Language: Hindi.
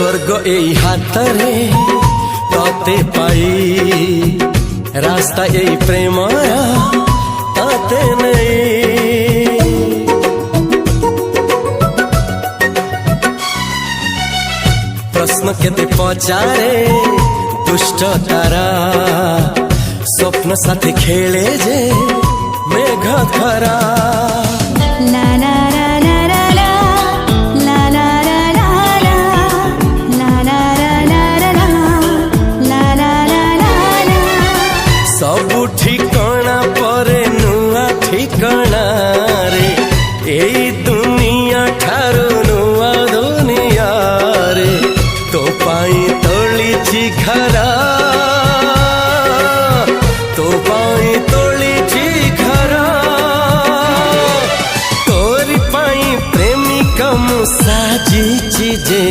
स्वर्ग एई हातरे तते पाई रास्ता एई प्रेमया तते नहीं। प्रश्न केते पचारे दुष्ट तारा स्वप्न साथी खेले जे मेघ खरा। ला ला ला ला ला ला ला ला ला ला ला ला ला ला ला। सबु ठिकाना परे नुआ ठिकाना रे एई दुनिया ठारू नुआ दुनिया रे। तो पाई तोलिछि घरा तो पाई तोलिछि घरा तोरी पाई प्रेमिका मु साजिछि जे